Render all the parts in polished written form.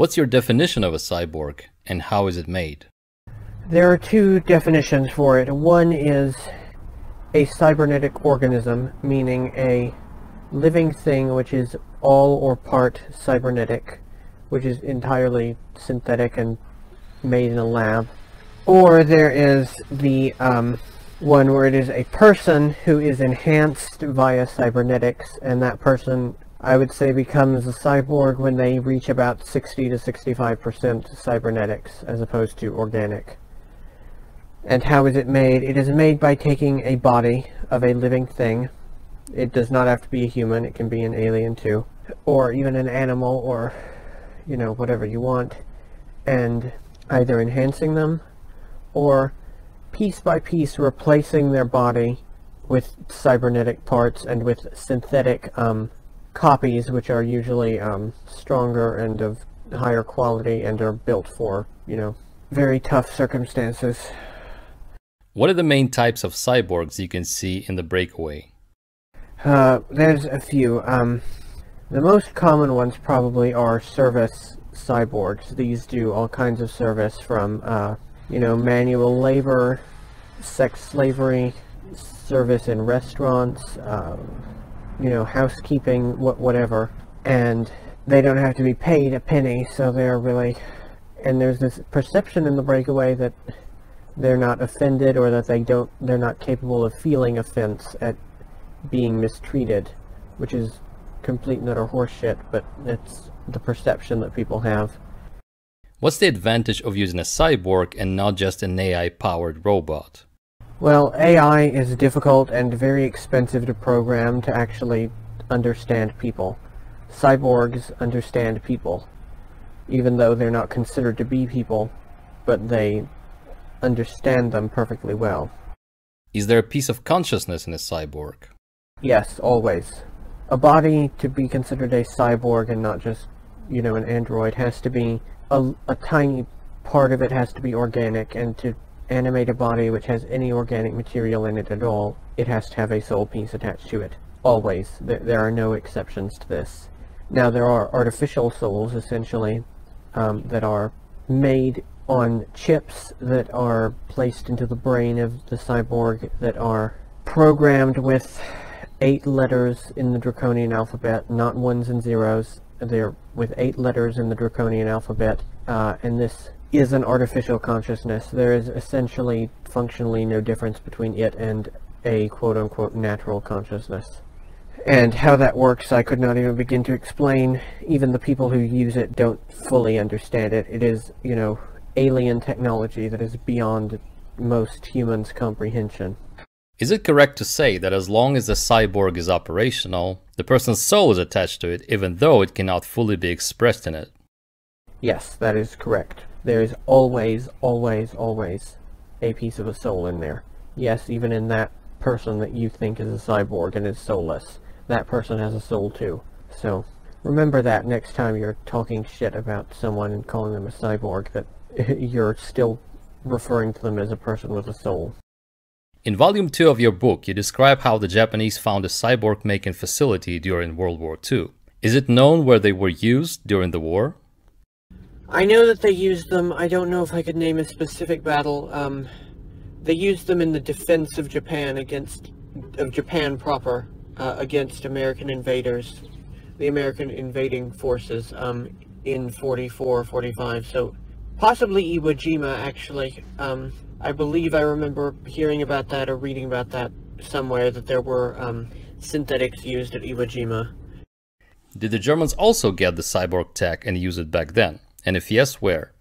What's your definition of a cyborg, and how is it made? There are two definitions for it. One is a cybernetic organism, meaning a living thing which is all or part cybernetic, which is entirely synthetic and made in a lab. Or there is the one where it is a person who is enhanced via cybernetics, and that person, I would say, becomes a cyborg when they reach about 60 to 65% cybernetics as opposed to organic. And how is it made? It is made by taking a body of a living thing. It does not have to be a human, it can be an alien too, or even an animal, or, you know, whatever you want, and either enhancing them or piece by piece replacing their body with cybernetic parts and with synthetic copies, which are usually stronger and of higher quality and are built for, you know, very tough circumstances. What are the main types of cyborgs you can see in the Breakaway? There's a few. The most common ones probably are service cyborgs. These do all kinds of service from, you know, manual labor, sex slavery, service in restaurants, you know, housekeeping, whatever. And they don't have to be paid a penny, so they're really... And there's this perception in the Breakaway that they're not offended, or that they're not capable of feeling offense at being mistreated, which is complete and utter horseshit, but it's the perception that people have. What's the advantage of using a cyborg and not just an AI-powered robot? Well, AI is difficult and very expensive to program to actually understand people. Cyborgs understand people, even though they're not considered to be people, but they understand them perfectly well. Is there a piece of consciousness in a cyborg? Yes, always. A body to be considered a cyborg and not just, you know, an android has to be a tiny part of it has to be organic, and to animate a body which has any organic material in it at all, it has to have a soul piece attached to it. Always. There are no exceptions to this. Now, there are artificial souls, essentially, that are made on chips that are placed into the brain of the cyborg, that are programmed with 8 letters in the Draconian alphabet, not ones and zeros. They're with 8 letters in the Draconian alphabet, and this is an artificial consciousness. There is essentially, functionally, no difference between it and a quote-unquote natural consciousness. And how that works, I could not even begin to explain. Even the people who use it don't fully understand it. It is, you know, alien technology that is beyond most humans' comprehension. Is it correct to say that as long as the cyborg is operational, the person's soul is attached to it, even though it cannot fully be expressed in it? Yes, that is correct. There is always, always, always a piece of a soul in there. Yes, even in that person that you think is a cyborg and is soulless, that person has a soul too. So remember that next time you're talking shit about someone and calling them a cyborg, that you're still referring to them as a person with a soul. In Volume 2 of your book, you describe how the Japanese found a cyborg-making facility during World War II. Is it known where they were used during the war? I know that they used them. I don't know if I could name a specific battle. They used them in the defense of Japan Japan proper, against American invaders, the American invading forces, in 44, 45. So possibly Iwo Jima, actually. I believe I remember hearing about that or reading about that somewhere, that there were synthetics used at Iwo Jima. Did the Germans also get the cyborg tech and use it back then? And if yes, where?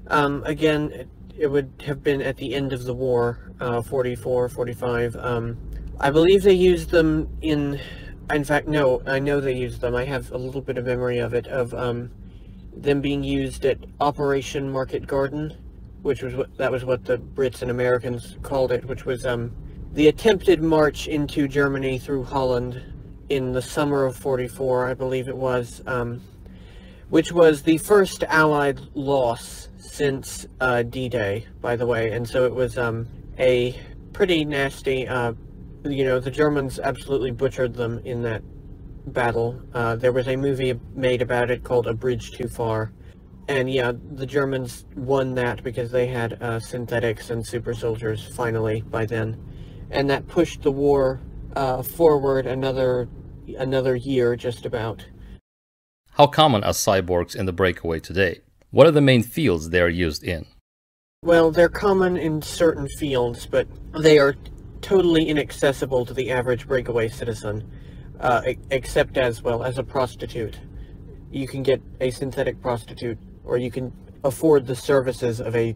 Again, it would have been at the end of the war, 44, 45. I believe they used them in fact, no, I know they used them. I have a little bit of memory of it, of them being used at Operation Market Garden, which was what the Brits and Americans called it, which was the attempted march into Germany through Holland in the summer of 44, I believe it was, which was the first Allied loss since D-Day, by the way, and so it was a pretty nasty, you know, the Germans absolutely butchered them in that battle. There was a movie made about it called A Bridge Too Far, And yeah, the Germans won that because they had synthetics and super soldiers finally by then. And that pushed the war forward another year just about. How common are cyborgs in the breakaway today? What are the main fields they are used in? Well, they're common in certain fields, but they are totally inaccessible to the average breakaway citizen, except as a prostitute. You can get a synthetic prostitute, or you can afford the services of a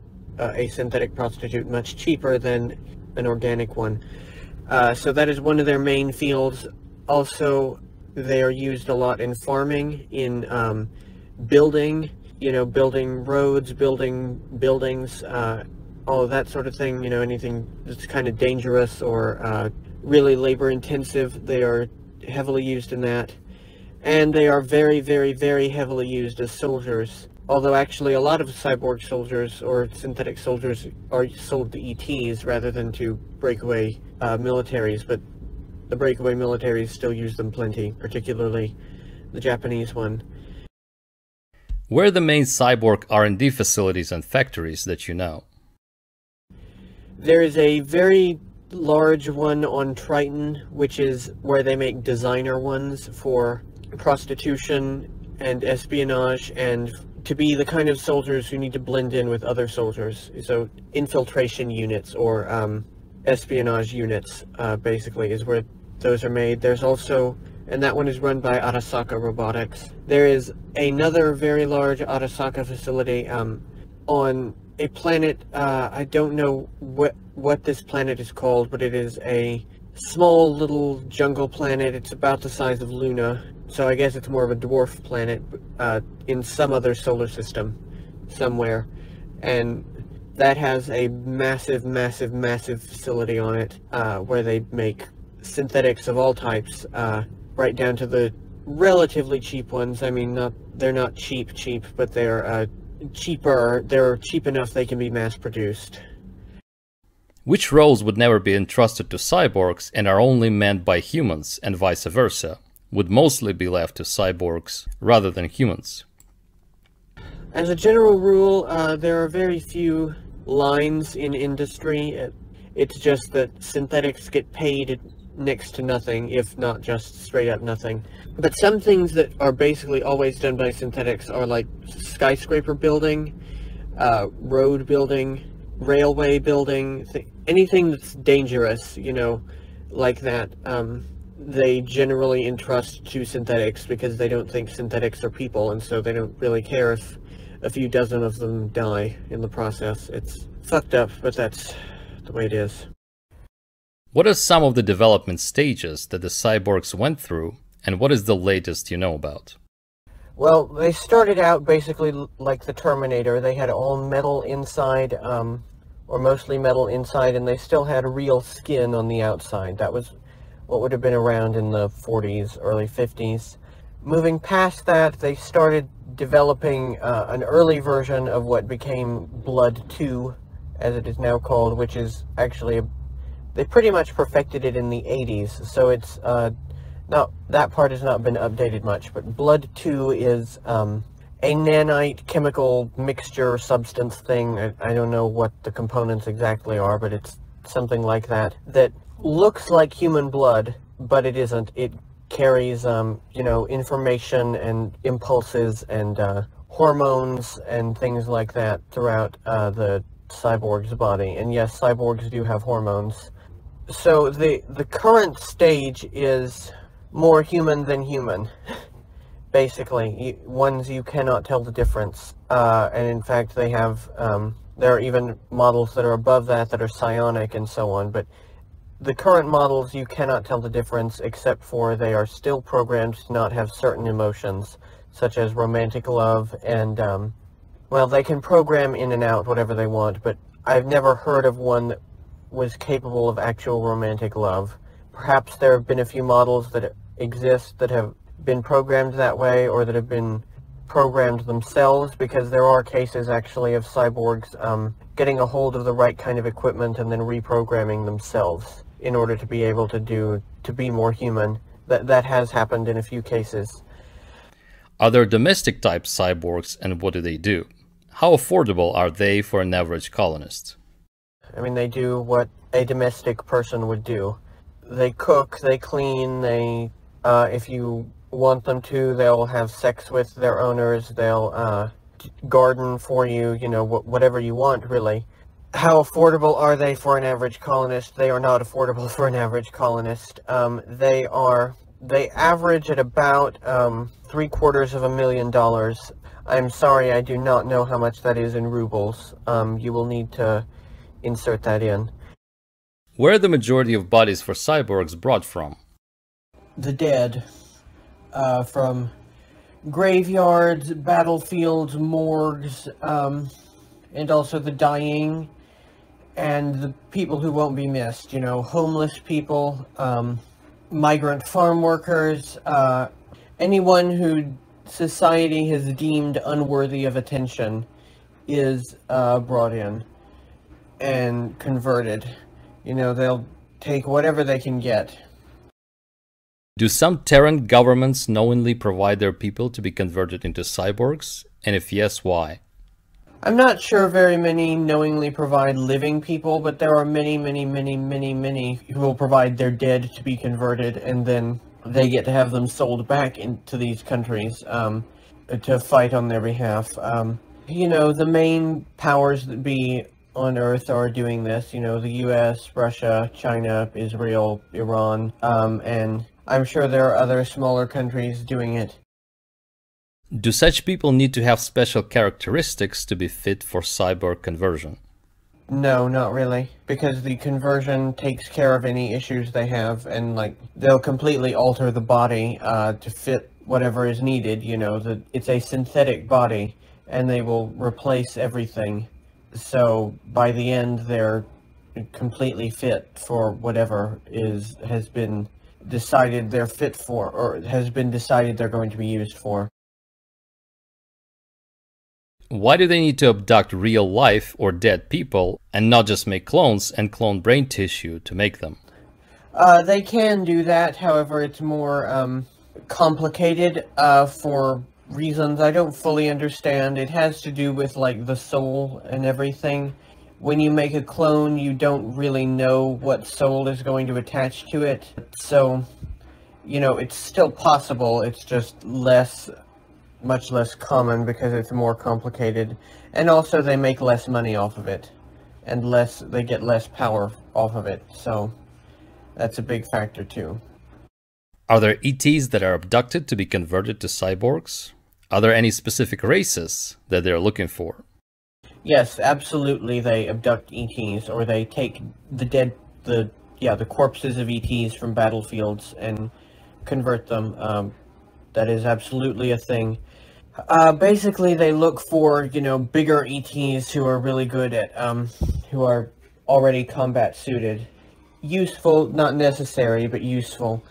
synthetic prostitute much cheaper than an organic one. So that is one of their main fields. Also, they are used a lot in farming, in building, building roads, building buildings, all of that sort of thing, anything that's kind of dangerous or really labor intensive, they are heavily used in that. And they are very, very, very heavily used as soldiers. Although actually a lot of cyborg soldiers or synthetic soldiers are sold to ETs rather than to breakaway militaries, but the breakaway militaries still use them plenty, particularly the Japanese one. Where are the main cyborg R&D facilities and factories that you know? There is a very large one on Triton, which is where they make designer ones for prostitution and espionage and to be the kind of soldiers who need to blend in with other soldiers. So infiltration units or espionage units basically is where those are made. There's also, and that one is run by Arasaka Robotics. There is another very large Arasaka facility on a planet, I don't know what this planet is called, but it is a small little jungle planet. It's about the size of Luna, so I guess it's more of a dwarf planet in some other solar system somewhere. And that has a massive, massive, massive facility on it where they make synthetics of all types, right down to the relatively cheap ones. I mean, they're not cheap, but they're cheaper. They're cheap enough they can be mass-produced. Which roles would never be entrusted to cyborgs and are only manned by humans, and vice versa, would mostly be left to cyborgs rather than humans? As a general rule, there are very few lines in industry. It's just that synthetics get paid next to nothing, if not just straight up nothing. But some things that are basically always done by synthetics are like skyscraper building, road building, railway building, anything that's dangerous, like that. They generally entrust to synthetics because they don't think synthetics are people, and so they don't really care if a few dozen of them die in the process. It's fucked up, but that's the way it is. What are some of the development stages that the cyborgs went through, and what is the latest you know about? Well, they started out basically like the Terminator. They had all metal inside, or mostly metal inside, and they still had real skin on the outside. That was what would have been around in the 40s, early 50s. Moving past that, they started developing an early version of what became Blood 2, as it is now called, which is actually they pretty much perfected it in the 80s, so it's that part has not been updated much, but Blood 2 is a nanite chemical mixture substance thing. I don't know what the components exactly are, but it's something like that looks like human blood, but it isn't. It carries information and impulses and hormones and things like that throughout the cyborg's body. And yes, cyborgs do have hormones. So the current stage is more human than human, basically. Ones you cannot tell the difference. And in fact, they have, there are even models that are above that are psionic and so on. But the current models, you cannot tell the difference, except for they are still programmed to not have certain emotions, such as romantic love and, well, they can program in and out whatever they want, but I've never heard of one that was capable of actual romantic love. Perhaps there have been a few models that exist that have been programmed that way, or that have been programmed themselves, because there are cases actually of cyborgs getting a hold of the right kind of equipment and then reprogramming themselves in order to be able to be more human. That has happened in a few cases. Are there domestic type cyborgs, and what do they do? How affordable are they for an average colonist? I mean, they do what a domestic person would do. They cook, they clean, if you want them to, they'll have sex with their owners, they'll garden for you, whatever you want, really. How affordable are they for an average colonist? They are not affordable for an average colonist. They average at about $750,000. I'm sorry, I do not know how much that is in rubles. You will need to insert that in. Where are the majority of bodies for cyborgs brought from? The dead. From graveyards, battlefields, morgues, and also the dying, and the people who won't be missed. Homeless people, migrant farm workers, anyone who society has deemed unworthy of attention is brought in and converted. They'll take whatever they can get. Do some Terran governments knowingly provide their people to be converted into cyborgs? And if yes, why? I'm not sure very many knowingly provide living people, but there are many who will provide their dead to be converted, and then they get to have them sold back into these countries to fight on their behalf. The main powers that be on Earth are doing this. The US, Russia, China, Israel, Iran, and I'm sure there are other smaller countries doing it. Do such people need to have special characteristics to be fit for cyborg conversion? No, not really, because the conversion takes care of any issues they have, and they'll completely alter the body to fit whatever is needed. It's a synthetic body, and they will replace everything. So by the end, they're completely fit for whatever has been decided they're fit for, or has been decided they're going to be used for. Why do they need to abduct real life or dead people and not just make clones and clone brain tissue to make them? They can do that, however, it's more complicated for reasons I don't fully understand. It has to do with the soul and everything. When you make a clone, you don't really know what soul is going to attach to it. So, it's still possible. It's just much less common because it's more complicated. And also they make less money off of it. And they get less power off of it. So that's a big factor too. Are there ETs that are abducted to be converted to cyborgs? Are there any specific races that they're looking for? Yes, absolutely. They abduct ETs, or they take the corpses of ETs from battlefields and convert them. That is absolutely a thing. Basically, they look for, bigger ETs who are really good at, who are already combat suited. Useful, not necessary, but useful.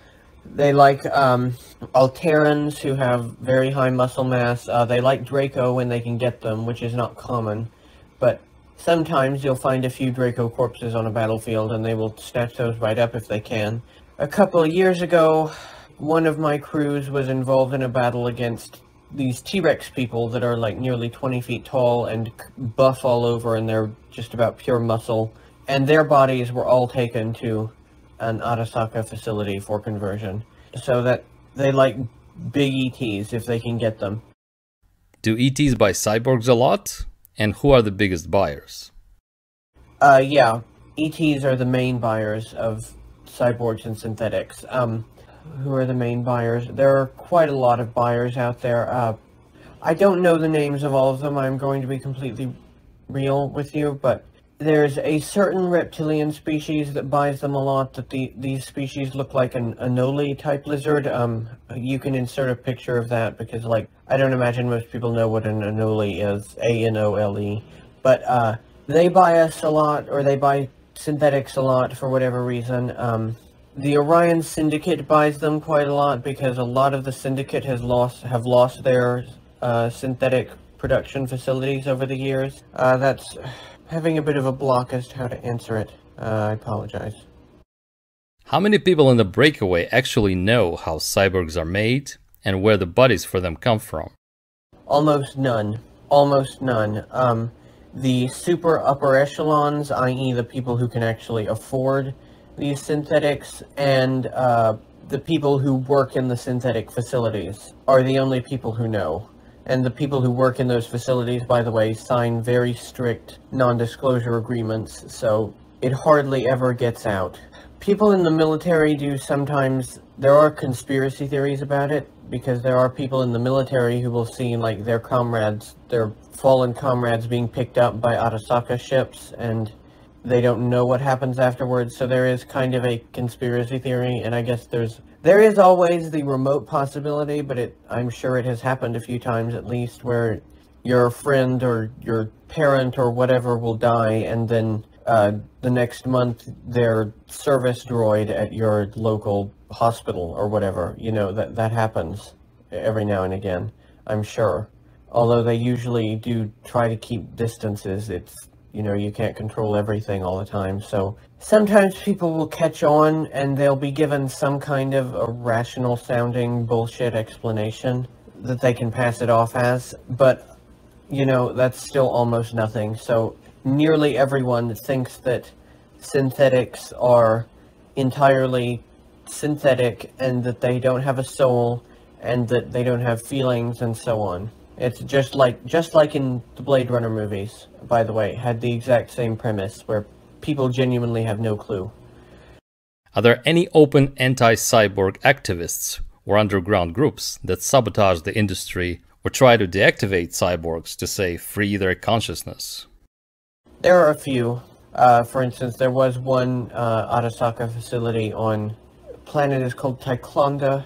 They like Alterans who have very high muscle mass. They like Draco when they can get them, which is not common. But sometimes you'll find a few Draco corpses on a battlefield, and they will snatch those right up if they can. A couple of years ago, one of my crews was involved in a battle against these T-Rex people that are nearly 20 feet tall and buff all over, and they're just about pure muscle. And their bodies were all taken to an Arasaka facility for conversion. So that they like big ETs if they can get them. Do ETs buy cyborgs a lot? And who are the biggest buyers? Yeah. ETs are the main buyers of cyborgs and synthetics. Who are the main buyers? There are quite a lot of buyers out there. I don't know the names of all of them. I'm going to be completely real with you, but there's a certain reptilian species that buys them a lot. These species look like an anole-type lizard. You can insert a picture of that because, I don't imagine most people know what an anole is. A-N-O-L-E. But they buy us a lot, or they buy synthetics a lot for whatever reason. The Orion Syndicate buys them quite a lot because a lot of the Syndicate have lost their synthetic production facilities over the years. That's having a bit of a block as to how to answer it. I apologize. How many people in the breakaway actually know how cyborgs are made and where the bodies for them come from? Almost none. Almost none. The super upper echelons, i.e. the people who can actually afford these synthetics, and the people who work in the synthetic facilities are the only people who know. And the people who work in those facilities, by the way, sign very strict non-disclosure agreements, so it hardly ever gets out. People in the military do sometimes, there are conspiracy theories about it, because there are people in the military who will see, like, their comrades, their fallen comrades being picked up by Arasaka ships, and they don't know what happens afterwards, so there is kind of a conspiracy theory, and I guess there is always the remote possibility, but I'm sure it has happened a few times at least, where your friend or your parent or whatever will die, and then the next month their service droid at your local hospital or whatever. You know, that happens every now and again, I'm sure. Although they usually do try to keep distances, you know, you can't control everything all the time, so sometimes people will catch on and they'll be given some kind of a rational sounding bullshit explanation that they can pass it off as, but, you know, that's still almost nothing. So nearly everyone thinks that synthetics are entirely synthetic and that they don't have a soul and that they don't have feelings and so on. It's just like in the Blade Runner movies, by the way, had the exact same premise where people genuinely have no clue. Are there any open anti-cyborg activists or underground groups that sabotage the industry or try to deactivate cyborgs to, say, free their consciousness? There are a few. For instance, there was one Arasaka facility on planet is called Tyclonda.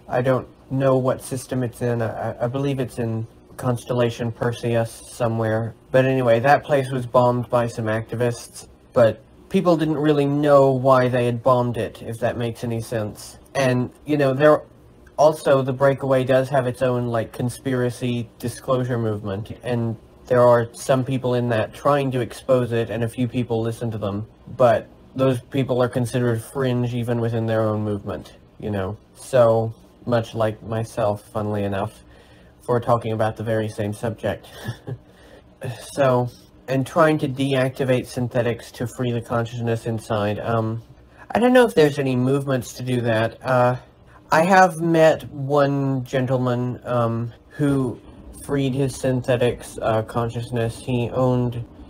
I don't know what system it's in. I believe it's in constellation Perseus somewhere. But anyway, that place was bombed by some activists, but people didn't really know why they had bombed it, if that makes any sense. And, you know, the breakaway does have its own, like, conspiracy disclosure movement, and there are some people in that trying to expose it, and a few people listen to them, but those people are considered fringe even within their own movement, you know. So, much like myself, funnily enough, for talking about the very same subject. So, and trying to deactivate synthetics to free the consciousness inside. I don't know if there's any movements to do that. I have met one gentleman who freed his synthetics consciousness. He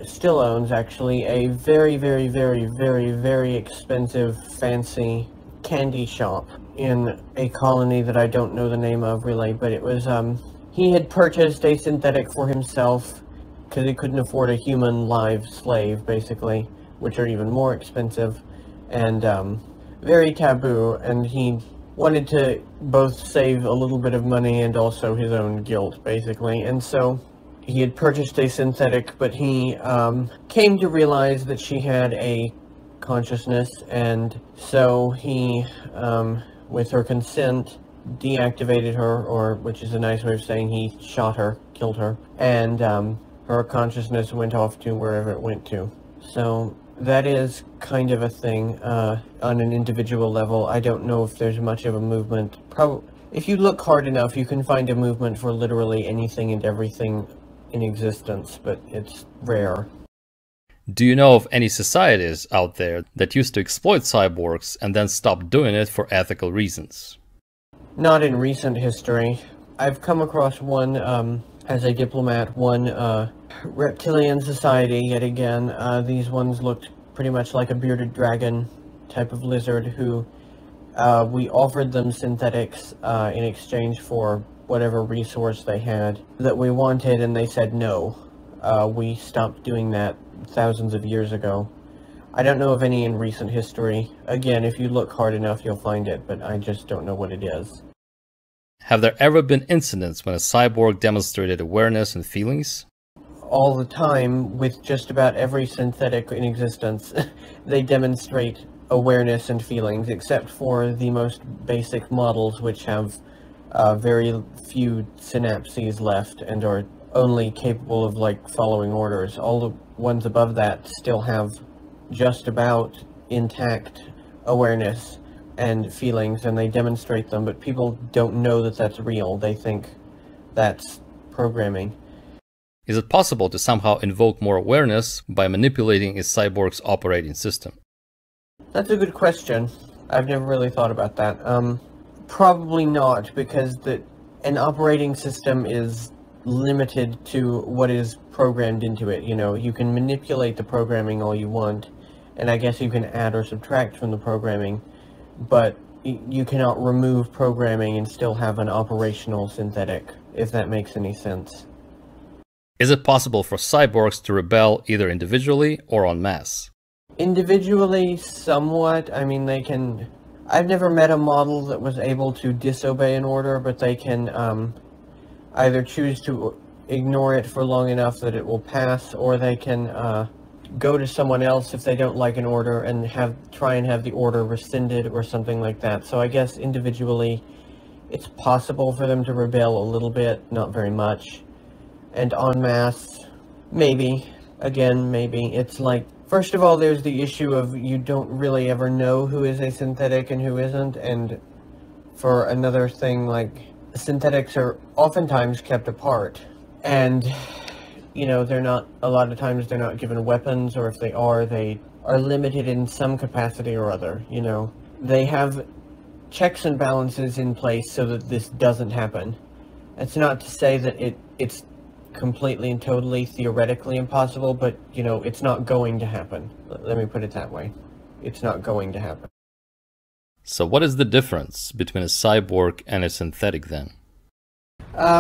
still owns actually, a very, very, very, very, very expensive, fancy candy shop in a colony that I don't know the name of really, but it was, he had purchased a synthetic for himself because he couldn't afford a human live slave, basically, which are even more expensive, and very taboo, and he wanted to both save a little bit of money and also his own guilt, basically, and so he had purchased a synthetic, but he came to realize that she had a consciousness, and so he, with her consent, deactivated her, or, which is a nice way of saying he shot her, killed her, and her consciousness went off to wherever it went to. So that is kind of a thing on an individual level. I don't know if there's much of a movement. If you look hard enough, you can find a movement for literally anything and everything in existence, but it's rare. Do you know of any societies out there that used to exploit cyborgs and then stopped doing it for ethical reasons? Not in recent history. I've come across one, as a diplomat, one reptilian society, yet again. These ones looked pretty much like a bearded dragon type of lizard who we offered them synthetics in exchange for whatever resource they had that we wanted, and they said no. We stopped doing that thousands of years ago. I don't know of any in recent history. Again, if you look hard enough, you'll find it, but I just don't know what it is. Have there ever been incidents when a cyborg demonstrated awareness and feelings? All the time, with just about every synthetic in existence. They demonstrate awareness and feelings, except for the most basic models, which have very few synapses left and are only capable of, like, following orders. All the ones above that still have just about intact awareness and feelings, and they demonstrate them, but people don't know that that's real. They think that's programming. Is it possible to somehow invoke more awareness by manipulating a cyborg's operating system? That's a good question. I've never really thought about that. Probably not, because an operating system is limited to what is programmed into it. You know, you can manipulate the programming all you want, and I guess you can add or subtract from the programming, but you cannot remove programming and still have an operational synthetic, if that makes any sense. Is it possible for cyborgs to rebel either individually or en masse? Individually, somewhat. I mean, they can... I've never met a model that was able to disobey an order, but they can either choose to ignore it for long enough that it will pass, or they can go to someone else if they don't like an order and try and have the order rescinded or something like that. So I guess individually it's possible for them to rebel a little bit, not very much. And en masse, maybe. Again, maybe. It's like, first of all, there's the issue of you don't really ever know who is a synthetic and who isn't, and for another thing, like, synthetics are oftentimes kept apart, and, you know, a lot of times they're not given weapons, or if they are limited in some capacity or other, you know. They have checks and balances in place so that this doesn't happen. It's not to say that it's completely and totally theoretically impossible, but, you know, it's not going to happen. Let me put it that way. It's not going to happen. So what is the difference between a cyborg and a synthetic then?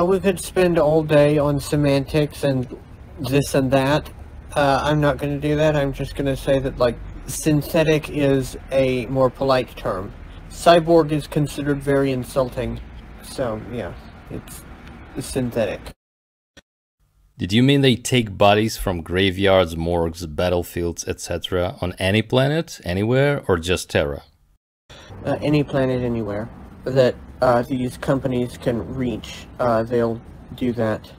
We could spend all day on semantics and this and that. I'm not going to do that. I'm just going to say that, like, synthetic is a more polite term. Cyborg is considered very insulting. So, yeah, it's synthetic. Did you mean they take bodies from graveyards, morgues, battlefields, etc. on any planet, anywhere, or just Terra? Any planet, anywhere that these companies can reach, they'll do that.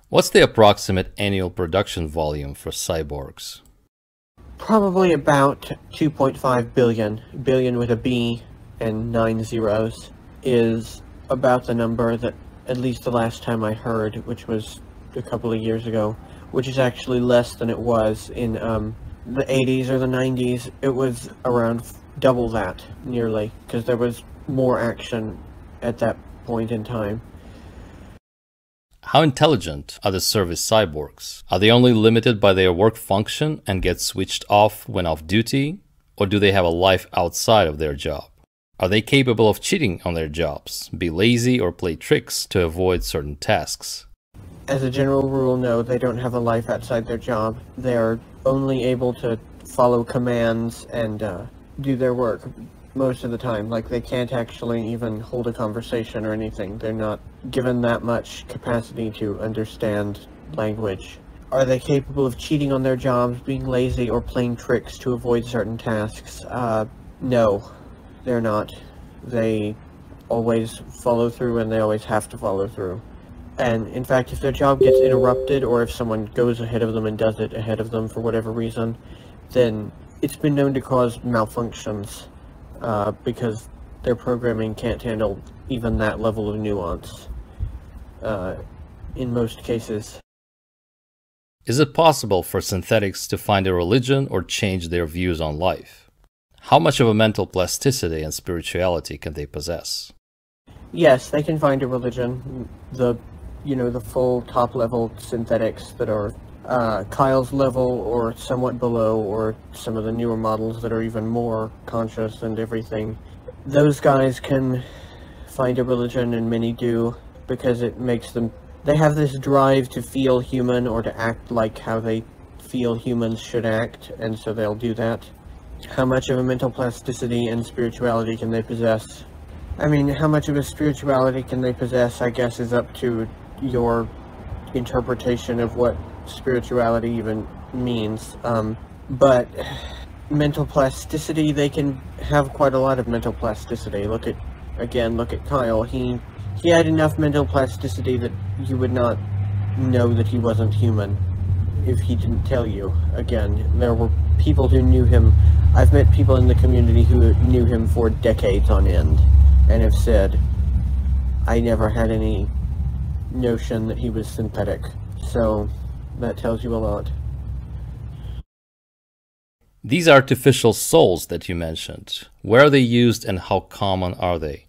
What's the approximate annual production volume for cyborgs? Probably about 2.5 billion. Billion with a B and 9 zeros is about the number that, at least the last time I heard, which was a couple of years ago, which is actually less than it was in the 80s or the 90s. It was around double that, nearly, because there was more action at that point in time. How intelligent are the service cyborgs? Are they only limited by their work function and get switched off when off duty? Or do they have a life outside of their job? Are they capable of cheating on their jobs, be lazy, or play tricks to avoid certain tasks? As a general rule, no, they don't have a life outside their job. They are only able to follow commands and do their work most of the time. Like, they can't actually even hold a conversation or anything. They're not given that much capacity to understand language. Are they capable of cheating on their jobs, being lazy, or playing tricks to avoid certain tasks? No, they're not. They always follow through, and they always have to follow through. And, in fact, if their job gets interrupted, or if someone goes ahead of them and does it ahead of them for whatever reason, then it's been known to cause malfunctions, because their programming can't handle even that level of nuance, in most cases. Is it possible for synthetics to find a religion or change their views on life? How much of a mental plasticity and spirituality can they possess? Yes, they can find a religion. The full top-level synthetics that are Kyle's level or somewhat below, or some of the newer models that are even more conscious and everything. Those guys can find a religion, and many do, because it makes them... They have this drive to feel human, or to act like how they feel humans should act, and so they'll do that. How much of a mental plasticity and spirituality can they possess? I mean, how much of a spirituality can they possess, I guess, is up to your interpretation of what spirituality even means. But mental plasticity, they can have quite a lot of mental plasticity. Look at Kyle. He had enough mental plasticity that you would not know that he wasn't human if he didn't tell you. Again, there were people who knew him. I've met people in the community who knew him for decades on end and have said, I never had any notion that he was synthetic. So that tells you a lot. These artificial souls that you mentioned, where are they used and how common are they?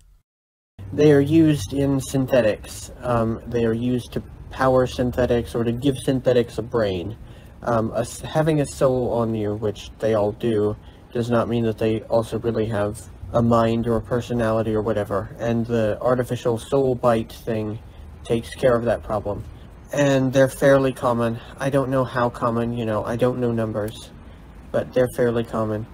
They are used in synthetics. They are used to power synthetics or to give synthetics a brain. Having a soul on you, which they all do, does not mean that they also really have a mind or a personality or whatever. And the artificial soul bite thing takes care of that problem. And they're fairly common. I don't know how common, I don't know numbers, but they're fairly common.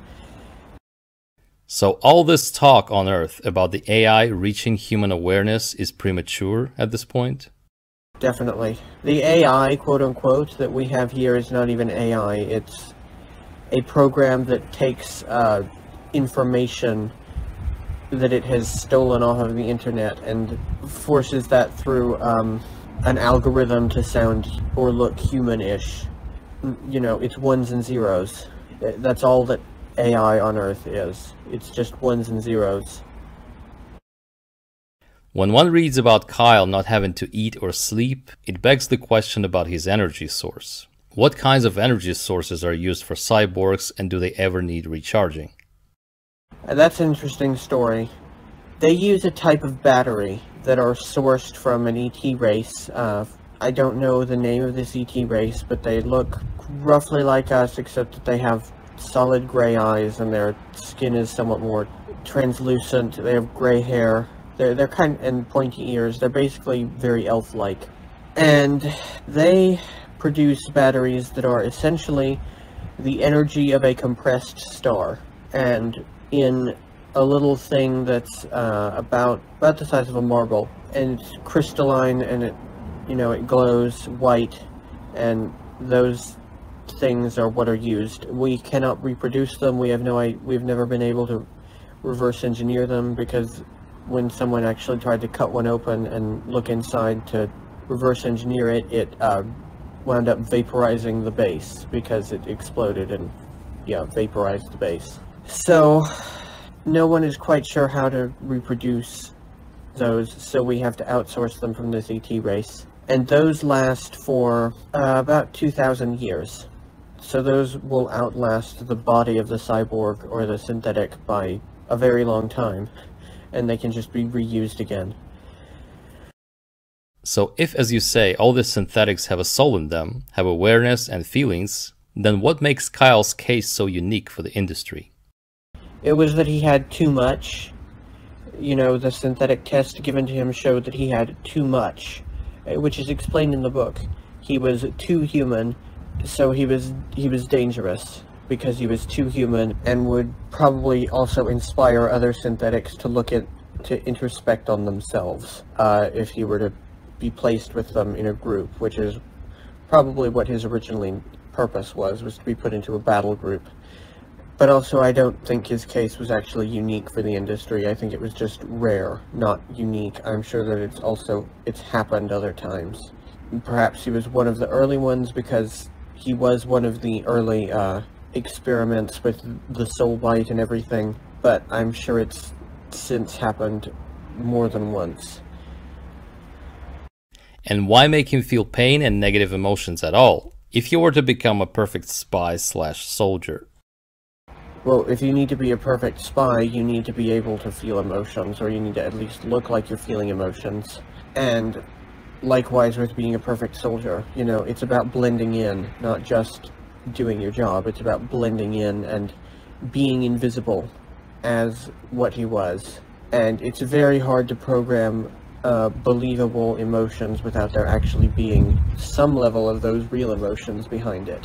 So all this talk on Earth about the AI reaching human awareness is premature at this point? Definitely. The AI, quote-unquote, that we have here is not even AI. It's a program that takes information that it has stolen off of the internet and forces that through an algorithm to sound or look human-ish. It's ones and zeros. That's all that AI on Earth is. It's just ones and zeros. When one reads about Kyle not having to eat or sleep, it begs the question about his energy source. What kinds of energy sources are used for cyborgs, and do they ever need recharging? That's an interesting story. They use a type of battery that are sourced from an ET race. I don't know the name of this ET race, but they look roughly like us, except that they have solid gray eyes and their skin is somewhat more translucent. They have gray hair. They're kind of, and pointy ears. They're basically very elf-like. And they produce batteries that are essentially the energy of a compressed star. And in a little thing that's about the size of a marble. And it's crystalline, and it glows white. And those things are what are used. We cannot reproduce them. We've never been able to reverse engineer them, because when someone actually tried to cut one open and look inside to reverse engineer it, it wound up vaporizing the base because it exploded and, vaporized the base. So, no one is quite sure how to reproduce those, so we have to outsource them from this ET race. And those last for about 2,000 years. So those will outlast the body of the cyborg or the synthetic by a very long time. And they can just be reused again. So if, as you say, all the synthetics have a soul in them, have awareness and feelings, then what makes Kyle's case so unique for the industry? It was that he had too much. The synthetic test given to him showed that he had too much, which is explained in the book. He was too human, so he was dangerous, because he was too human, and would probably also inspire other synthetics to introspect on themselves if he were to be placed with them in a group, which is probably what his originally purpose was to be put into a battle group. But also, I don't think his case was actually unique for the industry. I think it was just rare, not unique. I'm sure that it's happened other times. Perhaps he was one of the early ones, because he was one of the early experiments with the soul bite and everything, but I'm sure it's since happened more than once. And why make him feel pain and negative emotions at all, if you were to become a perfect spy/soldier? Well, if you need to be a perfect spy, you need to be able to feel emotions, or you need to at least look like you're feeling emotions. And likewise with being a perfect soldier, it's about blending in, not just doing your job. It's about blending in and being invisible as what he was. And it's very hard to program believable emotions without there actually being some level of those real emotions behind it.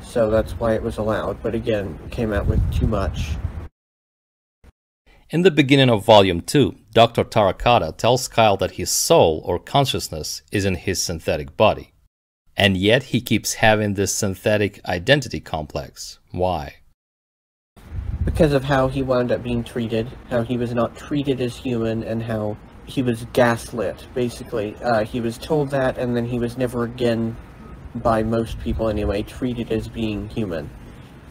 So that's why it was allowed, but again, it came out with too much. In the beginning of Volume 2, Dr. Tarakata tells Kyle that his soul or consciousness is in his synthetic body. And yet he keeps having this synthetic identity complex. Why? Because of how he wound up being treated, how he was not treated as human, and how he was gaslit, basically. He was told that, and then he was never again, by most people anyway, treated as being human.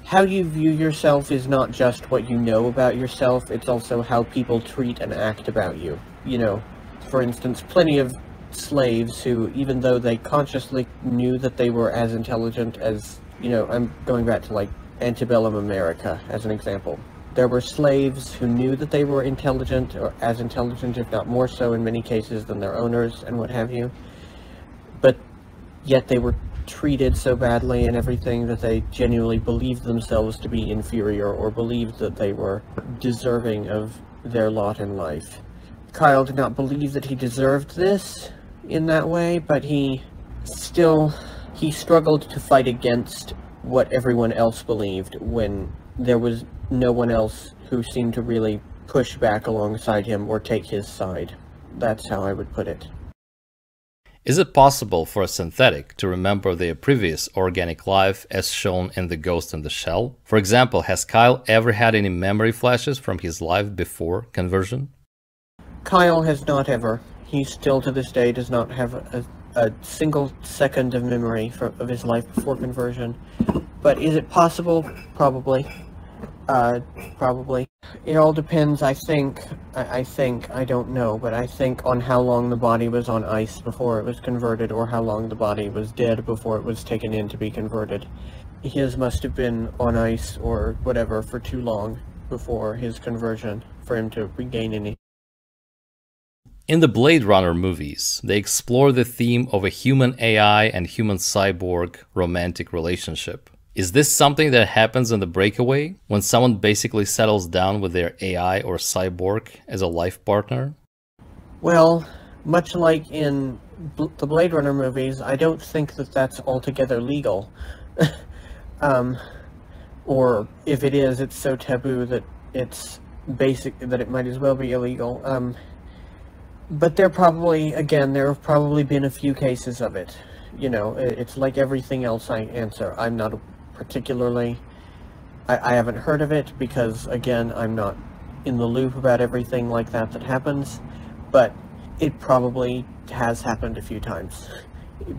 How you view yourself is not just what you know about yourself, it's also how people treat and act about you. For instance, plenty of slaves who, even though they consciously knew that they were as intelligent as, I'm going back to like antebellum America as an example. There were slaves who knew that they were intelligent, or as intelligent, if not more so in many cases, than their owners and what have you. But yet they were treated so badly and everything that they genuinely believed themselves to be inferior, or believed that they were deserving of their lot in life. Kyle did not believe that he deserved this in that way, but he struggled to fight against what everyone else believed when there was no one else who seemed to really push back alongside him or take his side. That's how I would put it. Is it possible for a synthetic to remember their previous organic life as shown in The Ghost in the Shell? For example, has Kyle ever had any memory flashes from his life before conversion? Kyle has not ever. He still to this day does not have a single second of memory of his life before conversion. But is it possible? Probably. Probably. It all depends, I don't know, but I think on how long the body was on ice before it was converted, or how long the body was dead before it was taken in to be converted. His must have been on ice or whatever for too long before his conversion for him to regain any. In the Blade Runner movies, they explore the theme of a human AI and human cyborg romantic relationship. Is this something that happens in The Breakaway, when someone basically settles down with their AI or cyborg as a life partner? Well, much like in the Blade Runner movies, I don't think that that's altogether legal. Or if it is, it's so taboo that it's that it might as well be illegal. But there have probably been a few cases of it. It's like everything else I answer. I'm not particularly... I haven't heard of it because, again, I'm not in the loop about everything like that happens. But it probably has happened a few times.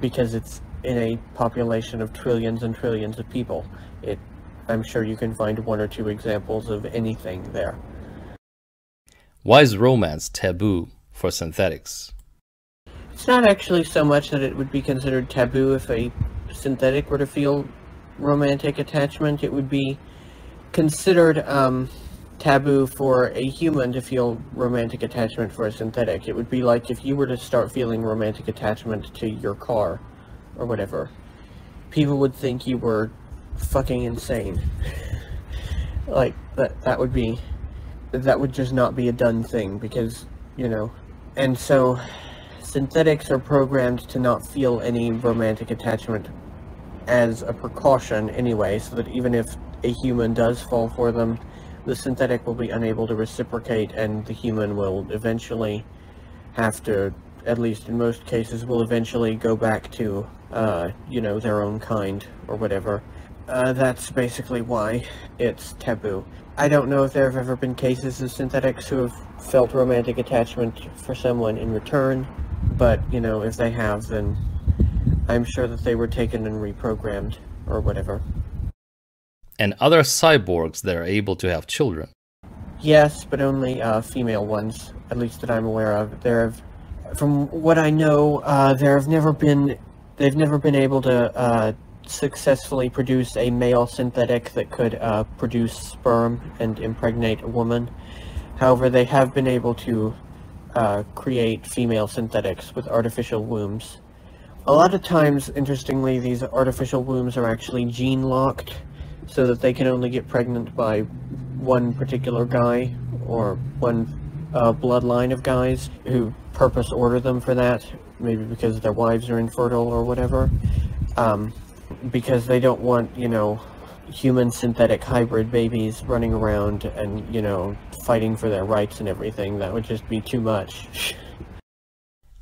Because it's in a population of trillions and trillions of people. I'm sure you can find one or two examples of anything there. Why is romance taboo for synthetics? It's not actually so much that it would be considered taboo if a synthetic were to feel romantic attachment. It would be considered taboo for a human to feel romantic attachment for a synthetic. It would be like if you were to start feeling romantic attachment to your car or whatever. People would think you were fucking insane. Like, that would just not be a done thing because, and so synthetics are programmed to not feel any romantic attachment as a precaution anyway, so that even if a human does fall for them, the synthetic will be unable to reciprocate, and the human will eventually have to, at least in most cases, will eventually go back to, their own kind or whatever. That's basically why it's taboo. I don't know if there have ever been cases of synthetics who have felt romantic attachment for someone in return, but, if they have, then I'm sure that they were taken and reprogrammed, or whatever. And other cyborgs that are able to have children? Yes, but only female ones, at least that I'm aware of. From what I know, they've never been able to successfully produce a male synthetic that could produce sperm and impregnate a woman. However, they have been able to create female synthetics with artificial wombs. A lot of times, interestingly, these artificial wombs are actually gene-locked, so that they can only get pregnant by one particular guy, or one bloodline of guys who purpose order them for that, maybe because their wives are infertile or whatever, because they don't want, human synthetic hybrid babies running around and, fighting for their rights and everything. That would just be too much.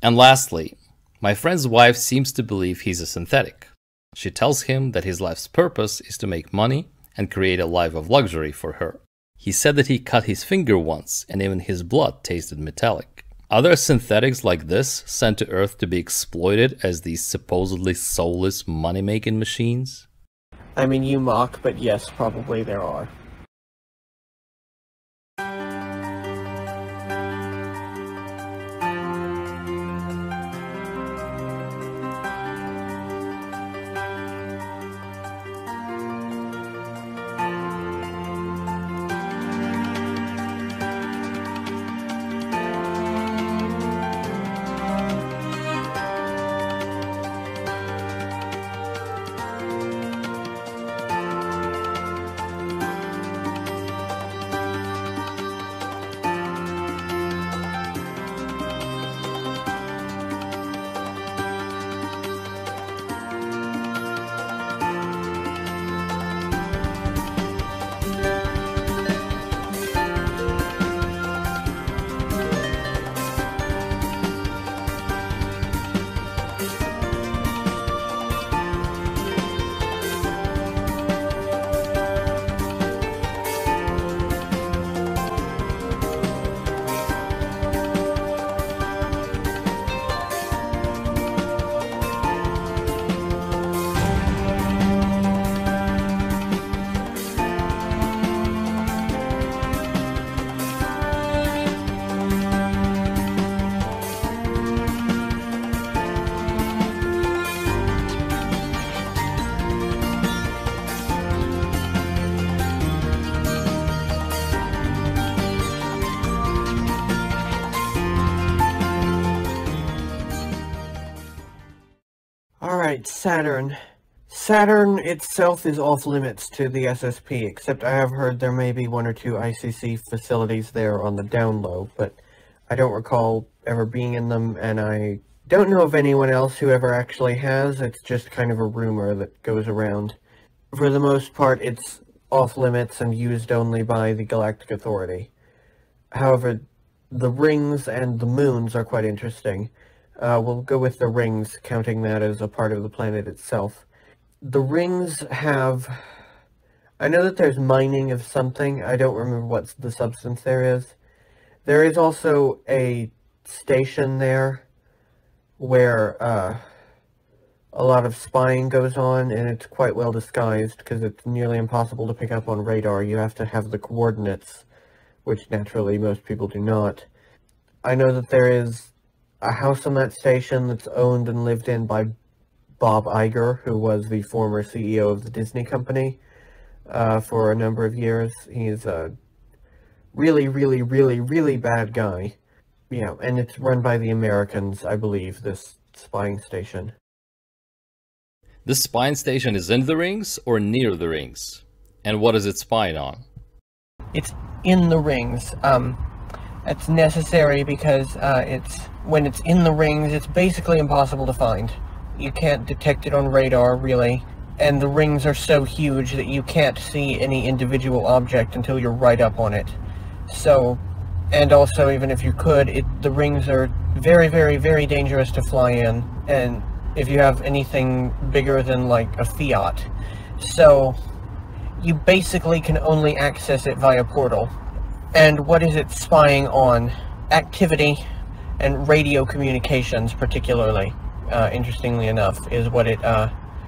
And lastly, my friend's wife seems to believe he's a synthetic. She tells him that his life's purpose is to make money and create a life of luxury for her. He said that he cut his finger once and even his blood tasted metallic. Are there synthetics like this sent to Earth to be exploited as these supposedly soulless money-making machines? I mean, you mock, but yes, probably there are. Alright, Saturn. Saturn itself is off limits to the SSP, except I have heard there may be one or two ICC facilities there on the down low, but I don't recall ever being in them, and I don't know of anyone else who ever actually has. It's just kind of a rumor that goes around. For the most part, it's off limits and used only by the Galactic Authority. However, the rings and the moons are quite interesting. We'll go with the rings, counting that as a part of the planet itself. The rings have... I know that there's mining of something. I don't remember what the substance there is. There is also a station there where a lot of spying goes on, and it's quite well disguised because it's nearly impossible to pick up on radar. You have to have the coordinates, which naturally most people do not. I know that there is a house on that station that's owned and lived in by Bob Iger, who was the former CEO of the Disney company for a number of years. He's a really, really, really, really bad guy. Yeah, and it's run by the Americans, I believe, this spying station. This spying station is in the rings or near the rings? And what is it spying on? It's in the rings. It's necessary because when it's in the rings, it's basically impossible to find. You can't detect it on radar, really, and the rings are so huge that you can't see any individual object until you're right up on it. So, and also, even if you could, the rings are very, very, very dangerous to fly in, and if you have anything bigger than, like, a Fiat. So, you basically can only access it via portal. And what is it spying on? Activity and radio communications, particularly, interestingly enough, is what it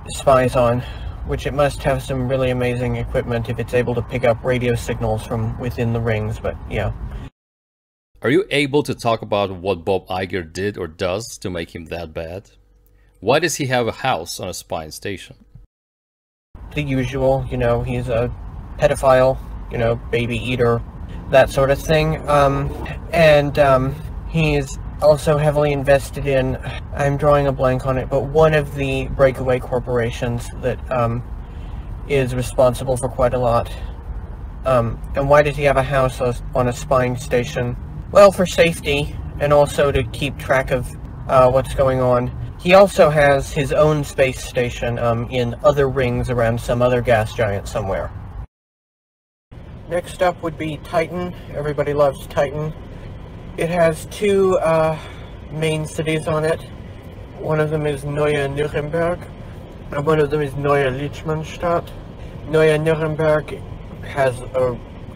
spies on, which it must have some really amazing equipment if it's able to pick up radio signals from within the rings, but yeah. Are you able to talk about what Bob Iger did or does to make him that bad? Why does he have a house on a spying station? The usual, you know, he's a pedophile, you know, baby eater, that sort of thing. He's also heavily invested in, I'm drawing a blank on it, but one of the breakaway corporations that is responsible for quite a lot. And why does he have a house on a spying station? Well, for safety, and also to keep track of what's going on. He also has his own space station in other rings around some other gas giant somewhere. Next up would be Titan. Everybody loves Titan. It has two main cities on it. One of them is Neue Nuremberg, and one of them is Neue Lichtenstadt. Neue Nuremberg has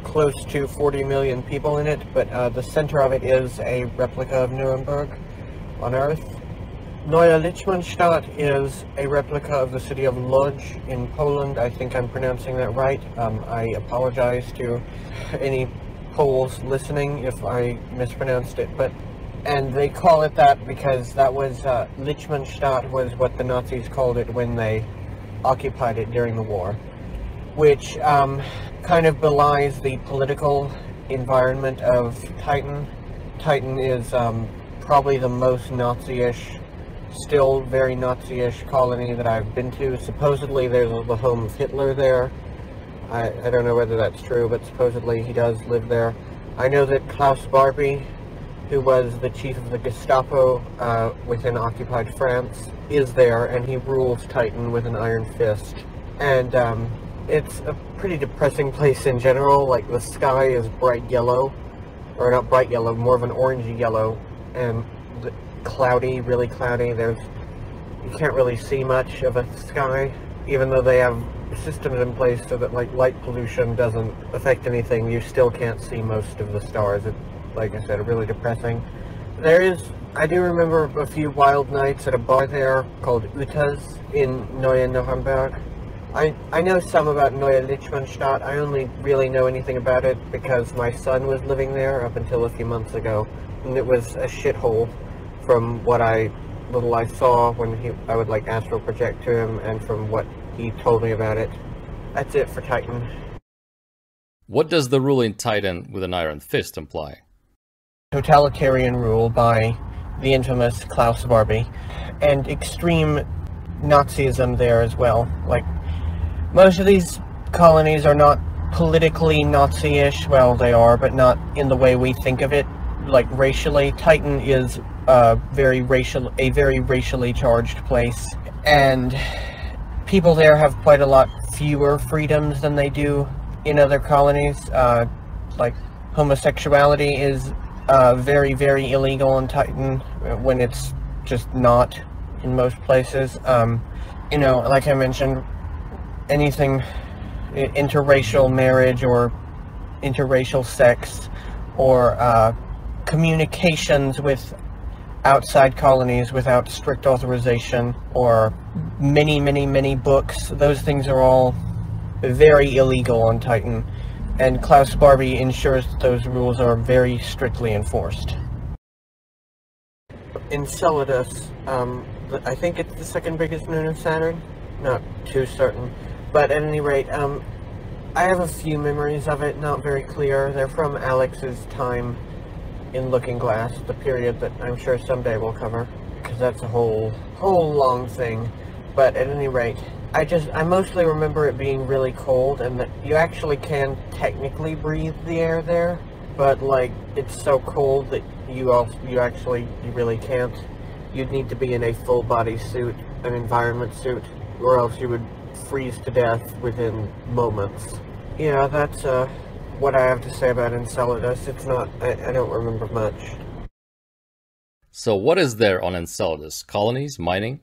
close to 40 million people in it, but the center of it is a replica of Nuremberg on Earth. Neue Lichtenstadt is a replica of the city of Lodz in Poland. I think I'm pronouncing that right. I apologize to any Poles listening if I mispronounced it, and they call it that because that was Lichtenstadt was what the Nazis called it when they occupied it during the war, which kind of belies the political environment of Titan. Titan is probably the most Nazi-ish, still very Nazi-ish colony that I've been to. Supposedly there's the home of Hitler there. I don't know whether that's true, but supposedly he does live there. I know that Klaus Barbie, who was the chief of the Gestapo within occupied France, is there, and he rules Titan with an iron fist. And it's a pretty depressing place in general. Like, the sky is bright yellow, or not bright yellow, more of an orangey yellow, and cloudy, really cloudy. You can't really see much of a sky, even though they have systems in place so that, like, light pollution doesn't affect anything. You still can't see most of the stars. It's, like I said, really depressing. I do remember a few wild nights at a bar there called Uta's in Neue Nuremberg. I know some about Neue Lichtenstadt. I only really know anything about it because my son was living there up until a few months ago, and it was a shithole from what little I saw when I would, like, astral project to him, and from what he told me about it. That's it for Titan. What does the rule in Titan with an iron fist imply? Totalitarian rule by the infamous Klaus Barbie, and extreme Nazism there as well. Like, most of these colonies are not politically Nazi-ish. Well, they are, but not in the way we think of it, like racially. Titan is a very racially charged place, and people there have quite a lot fewer freedoms than they do in other colonies. Like, homosexuality is very, very illegal on Titan, when it's just not in most places. You know, like I mentioned, anything interracial marriage or interracial sex or communications with outside colonies without strict authorization, or many books, those things are all very illegal on Titan, and Klaus Barbie ensures that those rules are very strictly enforced. Enceladus, I think it's the second biggest moon of Saturn, not too certain, but at any rate, I have a few memories of it, not very clear. They're from Alex's time in Looking Glass, the period that I'm sure someday we'll cover, because that's a whole long thing. But at any rate, I mostly remember it being really cold, and that you actually can technically breathe the air there, but like, it's so cold that you really can't. You'd need to be in a full body suit, an environment suit, or else you would freeze to death within moments. Yeah, that's what I have to say about Enceladus. It's not, I don't remember much. So what is there on Enceladus? Colonies? Mining?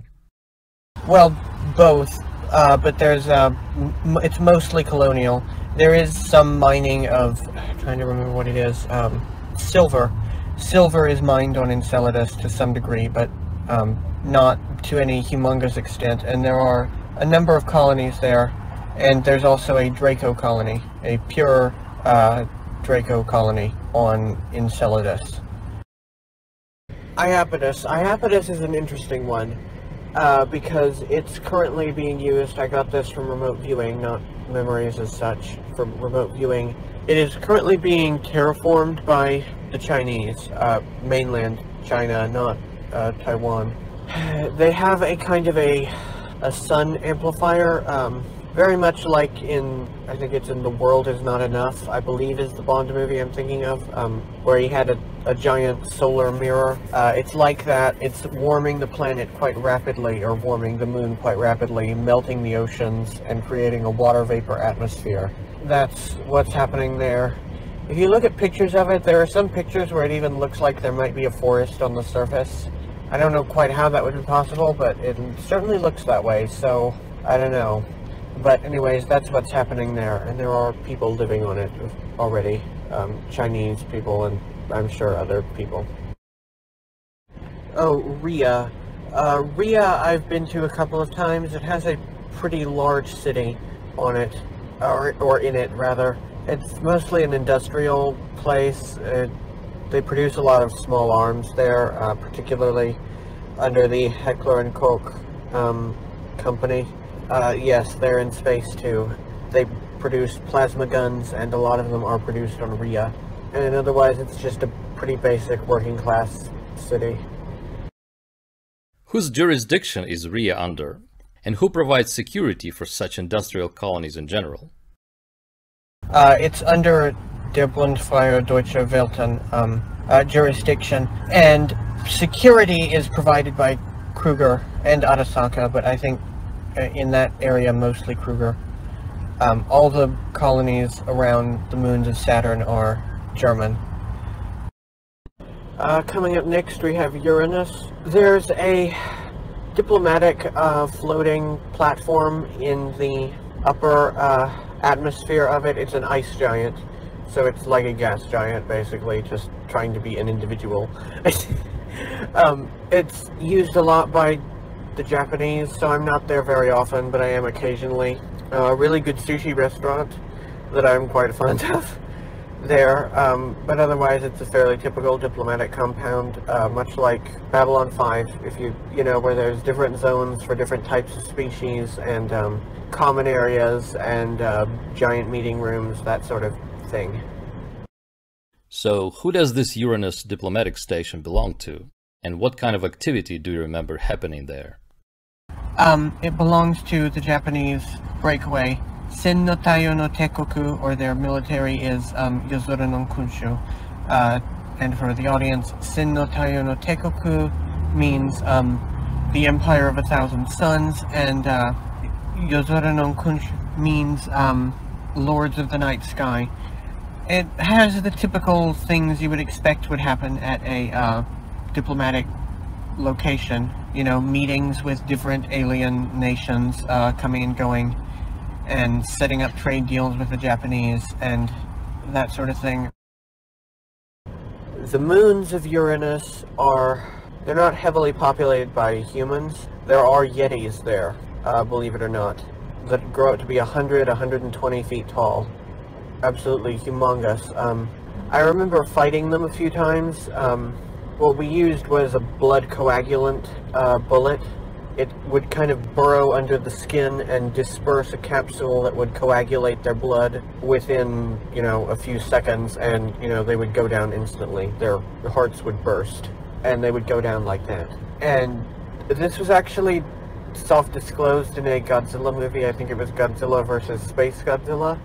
Well, both, but there's, it's mostly colonial. There is some mining of, I'm trying to remember what it is, silver. Silver is mined on Enceladus to some degree, but not to any humongous extent, and there are a number of colonies there, and there's also a Draco colony, a pure Draco colony on Enceladus. Iapetus is an interesting one, because it's currently being used. I got this from remote viewing, not memories as such, from remote viewing. It is currently being terraformed by the Chinese, mainland China, not Taiwan. They have a kind of a sun amplifier, very much like in, I think it's in The World Is Not Enough, I believe is the Bond movie I'm thinking of, where he had a giant solar mirror. It's like that. It's warming the planet quite rapidly, or warming the moon quite rapidly, melting the oceans, and creating a water vapor atmosphere. That's what's happening there. If you look at pictures of it, there are some pictures where it even looks like there might be a forest on the surface. I don't know quite how that would be possible, but it certainly looks that way, so I don't know. But anyways, that's what's happening there, and there are people living on it already. Chinese people, and I'm sure other people. Oh, Rhea. Rhea I've been to a couple of times. It has a pretty large city on it, or in it, rather. It's mostly an industrial place. They produce a lot of small arms there, particularly under the Heckler & Koch company. Yes, they're in space too. They produce plasma guns, and a lot of them are produced on Rhea. And otherwise, it's just a pretty basic working class city. Whose jurisdiction is Rhea under? And who provides security for such industrial colonies in general? It's under der Bundeswehr Deutsche Welten jurisdiction, and security is provided by Kruger and Arasaka, but I think in that area mostly Kruger. All the colonies around the moons of Saturn are German. Coming up next we have Uranus. There's a diplomatic floating platform in the upper atmosphere of it. It's an ice giant, so it's like a gas giant basically, just trying to be an individual. It's used a lot by the Japanese, so I'm not there very often, but I am occasionally. A really good sushi restaurant that I'm quite fond of there, but otherwise it's a fairly typical diplomatic compound, much like Babylon 5, if you know, where there's different zones for different types of species, and common areas, and giant meeting rooms, that sort of thing. So, who does this Uranus diplomatic station belong to? And what kind of activity do you remember happening there? It belongs to the Japanese breakaway Sen no Taiyo no Teikoku, or their military is Yozora no Kunshu. And for the audience, Sen no Taiyo no Teikoku means the Empire of a Thousand Suns, and Yozora no Kunshu means Lords of the Night Sky. It has the typical things you would expect would happen at a diplomatic location. You know, meetings with different alien nations coming and going, and setting up trade deals with the Japanese, and that sort of thing. The moons of Uranus they're not heavily populated by humans. There are Yetis there, believe it or not, that grow up to be 120 feet tall. Absolutely humongous. I remember fighting them a few times. What we used was a blood coagulant bullet. It would kind of burrow under the skin and disperse a capsule that would coagulate their blood within, you know, a few seconds, and, you know, they would go down instantly. Their hearts would burst, and they would go down like that. And this was actually self-disclosed in a Godzilla movie. I think it was Godzilla versus Space Godzilla.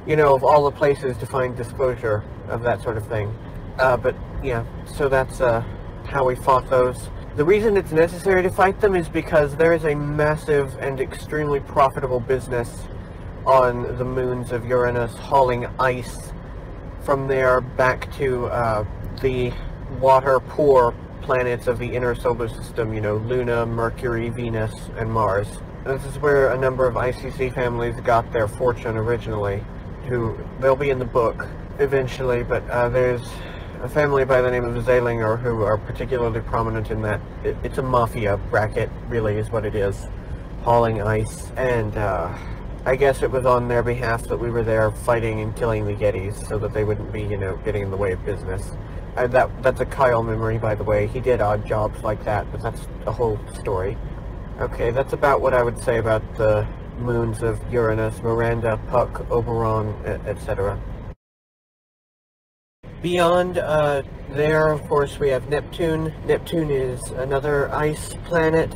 You know, of all the places to find disclosure of that sort of thing. But yeah, so that's how we fought those. The reason it's necessary to fight them is because there is a massive and extremely profitable business on the moons of Uranus, hauling ice from there back to the water-poor planets of the inner solar system, you know, Luna, Mercury, Venus, and Mars. This is where a number of ICC families got their fortune originally. They'll be in the book eventually, but there's a family by the name of Zalinger who are particularly prominent in that. It's a mafia racket, really, is what it is, hauling ice, and I guess it was on their behalf that we were there fighting and killing the Yetis so that they wouldn't be, you know, getting in the way of business. That's a Kyle memory, by the way. He did odd jobs like that, but that's a whole story. Okay, that's about what I would say about the moons of Uranus, Miranda, Puck, Oberon, etc. Beyond there, of course, we have Neptune. Neptune is another ice planet.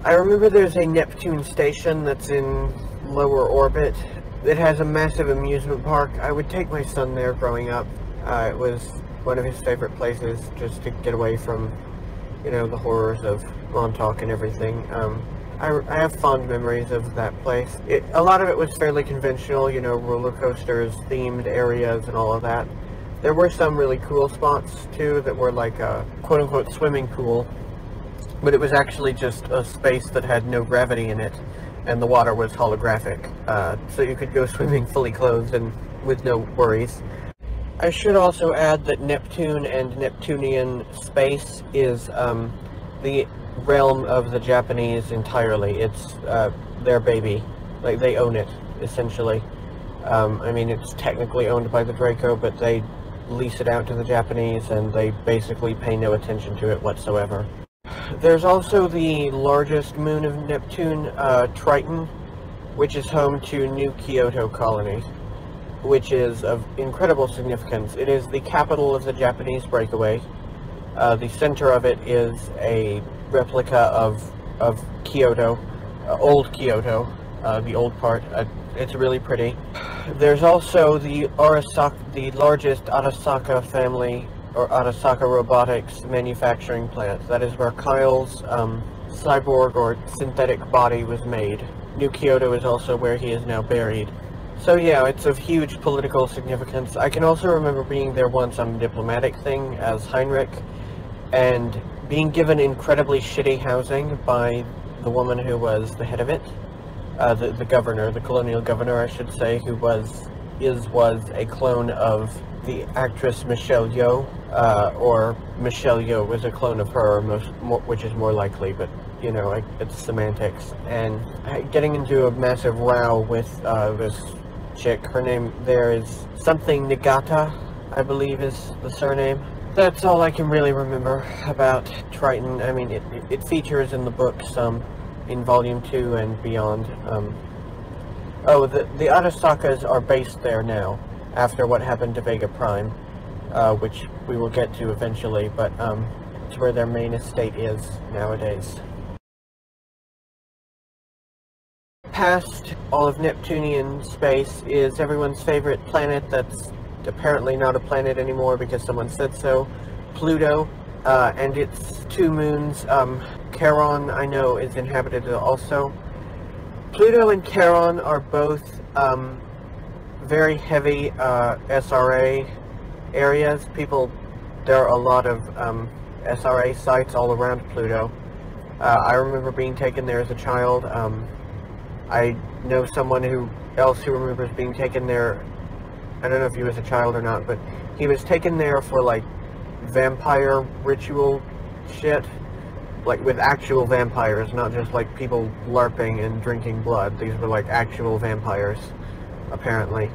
I remember there's a Neptune station that's in lower orbit. It has a massive amusement park. I would take my son there growing up. It was one of his favorite places, just to get away from, you know, the horrors of Montauk and everything. I have fond memories of that place. A lot of it was fairly conventional, you know, roller coasters, themed areas, and all of that. There were some really cool spots, too, that were like a quote-unquote swimming pool, but it was actually just a space that had no gravity in it, and the water was holographic, so you could go swimming fully clothed and with no worries. I should also add that Neptune and Neptunian space is the realm of the Japanese entirely. It's their baby. Like, they own it, essentially. I mean, it's technically owned by the Draco, but they lease it out to the Japanese, and they basically pay no attention to it whatsoever. There's also the largest moon of Neptune, Triton, which is home to New Kyoto Colony, which is of incredible significance. It is the capital of the Japanese breakaway. The center of it is a replica of Kyoto, old Kyoto, the old part. It's really pretty. There's also the largest Arasaka family, or Arasaka Robotics manufacturing plant. That is where Kyle's cyborg or synthetic body was made. New Kyoto is also where he is now buried. So yeah, it's of huge political significance. I can also remember being there once on a diplomatic thing as Heinrich, and being given incredibly shitty housing by the woman who was the head of it. The governor, the colonial governor, I should say, who was a clone of the actress Michelle Yeoh, or Michelle Yeoh was a clone of her, which is more likely, but, you know, it's semantics. And getting into a massive row with this chick, her name there is something Nagata, I believe is the surname. That's all I can really remember about Triton. I mean, it features in the book some, in Volume 2 and beyond. The Arasakas are based there now, after what happened to Vega Prime, which we will get to eventually, but it's where their main estate is nowadays. past all of Neptunian space is everyone's favorite planet that's apparently not a planet anymore because someone said so, Pluto, and its 2 moons. Charon, I know, is inhabited also. Pluto and Charon are both very heavy SRA areas. There are a lot of SRA sites all around Pluto. I remember being taken there as a child. I know someone else who remembers being taken there. I don't know if he was a child or not, but he was taken there for like vampire ritual shit, like with actual vampires, not just like people LARPing and drinking blood. These were like actual vampires, apparently.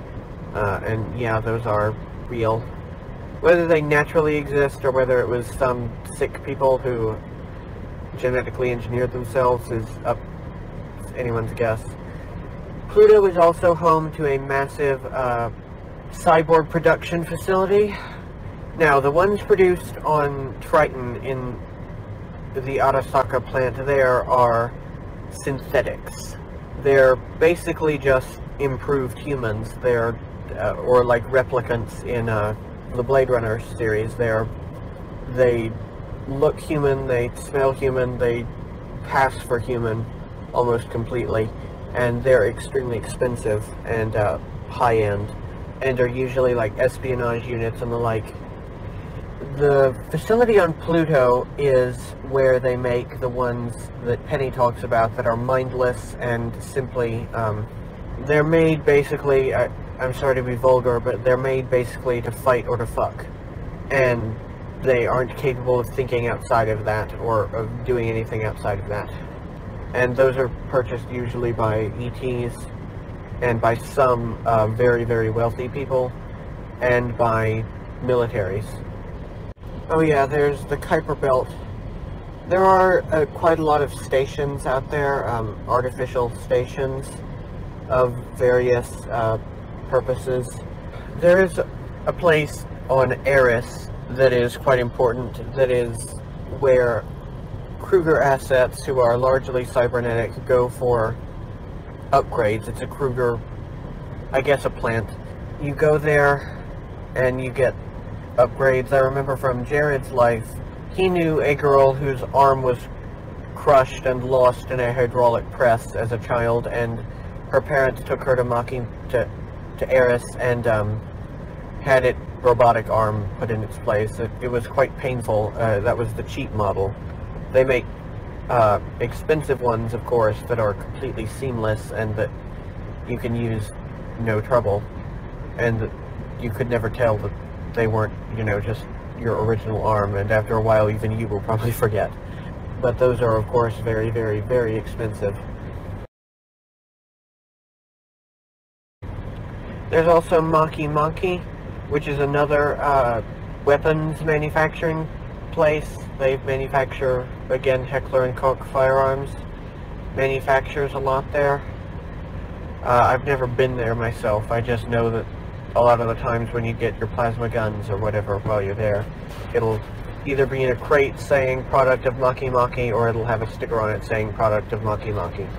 And yeah, those are real. Whether they naturally exist or whether it was some sick people who genetically engineered themselves is up to anyone's guess. Pluto is also home to a massive cyborg production facility. Now, the ones produced on Triton in the Arasaka plant there are synthetics. They're basically just improved humans. They're, or like replicants in the Blade Runner series. They look human, they smell human, they pass for human almost completely, and they're extremely expensive and high-end, and are usually like espionage units and the like. The facility on Pluto is where they make the ones that Penny talks about that are mindless and simply, they're made basically, I'm sorry to be vulgar, but they're made basically to fight or to fuck. And they aren't capable of thinking outside of that, or of doing anything outside of that. And those are purchased usually by ETs, and by some very, very wealthy people, and by militaries. Oh yeah, there's the Kuiper Belt. There are quite a lot of stations out there, artificial stations of various purposes. There is a place on Eris that is quite important, that is where Kruger assets, who are largely cybernetic, go for upgrades. It's a Kruger, I guess, a plant. You go there and you get upgrades. I remember from Jared's life, he knew a girl whose arm was crushed and lost in a hydraulic press as a child, and her parents took her to Eris and had it robotic arm put in its place. It was quite painful. That was the cheap model. They make expensive ones, of course, that are completely seamless and that you can use no trouble, and that you could never tell that they weren't, you know, just your original arm, and after a while even you will probably forget. But those are, of course, very, very, very expensive. There's also Maki Maki, which is another weapons manufacturing place. They manufacture, again, Heckler & Koch firearms. Manufactures a lot there. I've never been there myself. I just know that a lot of the times when you get your plasma guns or whatever while you're there, it'll either be in a crate saying product of Maki Maki, or it'll have a sticker on it saying product of Maki Maki.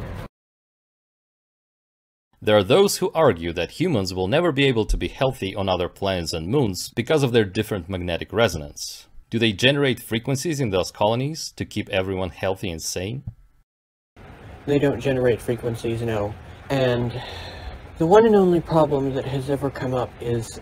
There are those who argue that humans will never be able to be healthy on other planets and moons because of their different magnetic resonance. Do they generate frequencies in those colonies to keep everyone healthy and sane? They don't generate frequencies, no. And the one and only problem that has ever come up is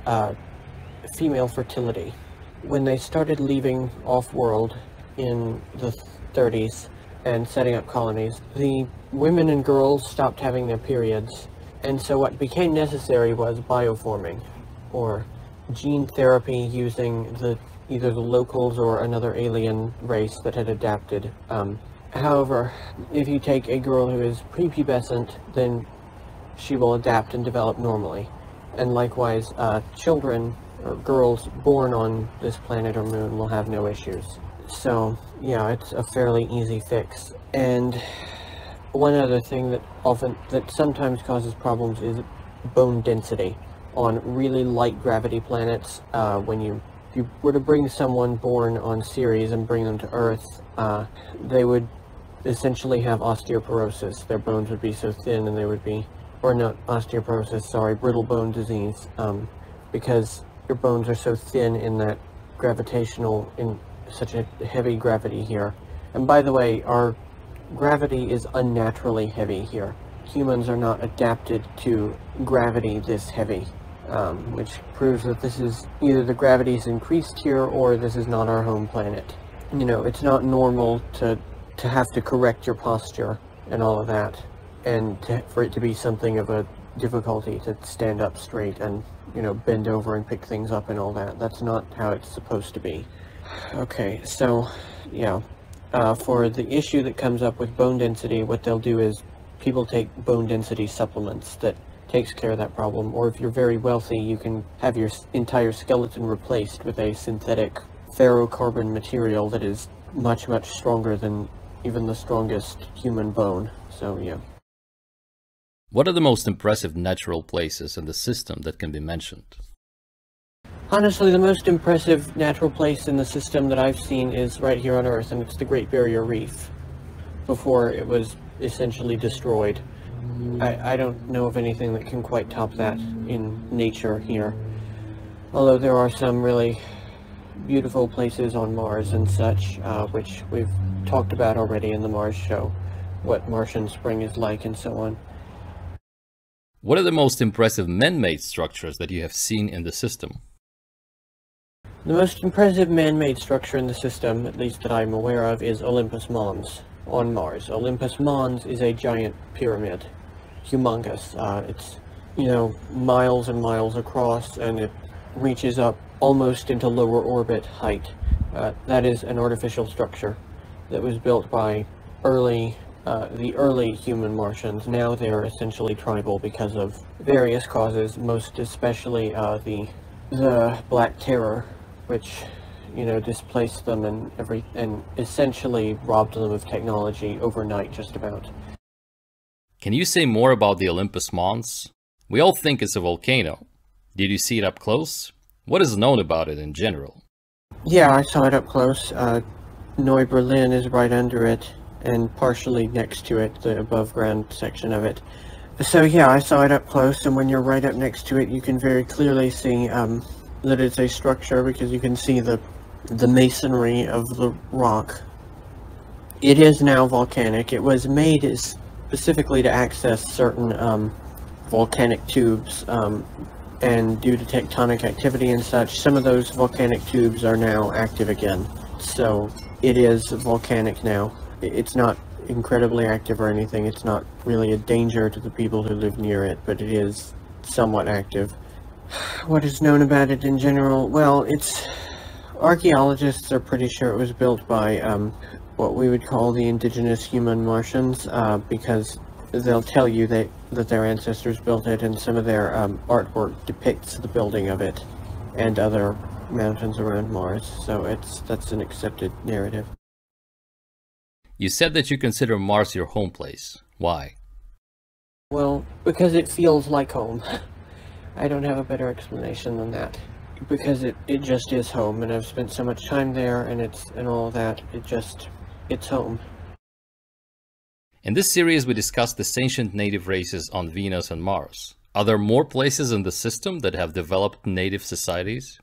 female fertility. When they started leaving off-world in the 30s and setting up colonies, the women and girls stopped having their periods, and so what became necessary was bioforming, or gene therapy using either the locals or another alien race that had adapted. However, if you take a girl who is prepubescent, then she will adapt and develop normally. And likewise, children or girls born on this planet or moon will have no issues. So, yeah, it's a fairly easy fix. And one other thing that sometimes causes problems is bone density. On really light gravity planets, when you were to bring someone born on Ceres and bring them to Earth, they would essentially have osteoporosis. Their bones would be so thin and they would be, or not osteoporosis, sorry, brittle bone disease, because your bones are so thin in that gravitational, in such a heavy gravity here. And by the way, our gravity is unnaturally heavy here. Humans are not adapted to gravity this heavy, which proves that this is either the gravity is increased here or this is not our home planet. You know, it's not normal to have to correct your posture and all of that, and for it to be something of a difficulty to stand up straight and, you know, bend over and pick things up and all that. That's not how it's supposed to be. Okay, so, yeah, for the issue that comes up with bone density, what they'll do is people take bone density supplements that takes care of that problem, or if you're very wealthy, you can have your entire skeleton replaced with a synthetic ferrocarbon material that is much, much stronger than even the strongest human bone. So, yeah. What are the most impressive natural places in the system that can be mentioned? Honestly, the most impressive natural place in the system that I've seen is right here on Earth, and it's the Great Barrier Reef, before it was essentially destroyed. I don't know of anything that can quite top that in nature here. Although there are some really beautiful places on Mars and such, which we've talked about already in the Mars show, what Martian spring is like and so on. What are the most impressive man-made structures that you have seen in the system? The most impressive man-made structure in the system, at least that I'm aware of, is Olympus Mons on Mars. Olympus Mons is a giant pyramid. Humongous. It's, you know, miles and miles across, and it reaches up almost into lower orbit height. That is an artificial structure that was built by the early human Martians. Now they're essentially tribal because of various causes, most especially the Black Terror, which, you know, displaced them and essentially robbed them of technology overnight, just about. Can you say more about the Olympus Mons? We all think it's a volcano. Did you see it up close? What is known about it in general? Yeah, I saw it up close. Neu Berlin is right under it, and partially next to it, the above ground section of it. So yeah, I saw it up close, and when you're right up next to it, you can very clearly see that it's a structure, because you can see the masonry of the rock. It is now volcanic. It was made specifically to access certain volcanic tubes, and due to tectonic activity and such, some of those volcanic tubes are now active again. So it is volcanic now. It's not incredibly active or anything. It's not really a danger to the people who live near it, but it is somewhat active. What is known about it in general? Well, archaeologists are pretty sure it was built by what we would call the indigenous human Martians, because they'll tell you that their ancestors built it, and some of their artwork depicts the building of it and other mountains around Mars, so that's an accepted narrative. You said that you consider Mars your home place. Why? Well, because it feels like home. I don't have a better explanation than that. Because it just is home, and I've spent so much time there, and all of that, it's home. In this series, we discussed the sentient native races on Venus and Mars. Are there more places in the system that have developed native societies?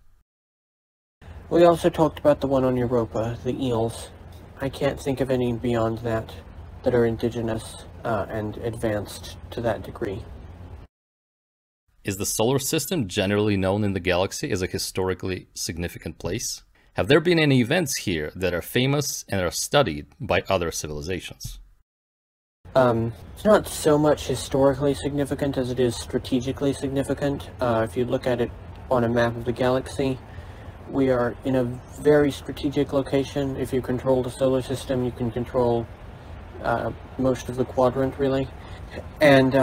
We also talked about the one on Europa, the eels. I can't think of any beyond that are indigenous and advanced to that degree. Is the solar system generally known in the galaxy as a historically significant place? Have there been any events here that are famous and are studied by other civilizations? It's not so much historically significant as it is strategically significant. If you look at it on a map of the galaxy, we are in a very strategic location. If you control the solar system, you can control most of the quadrant, really. And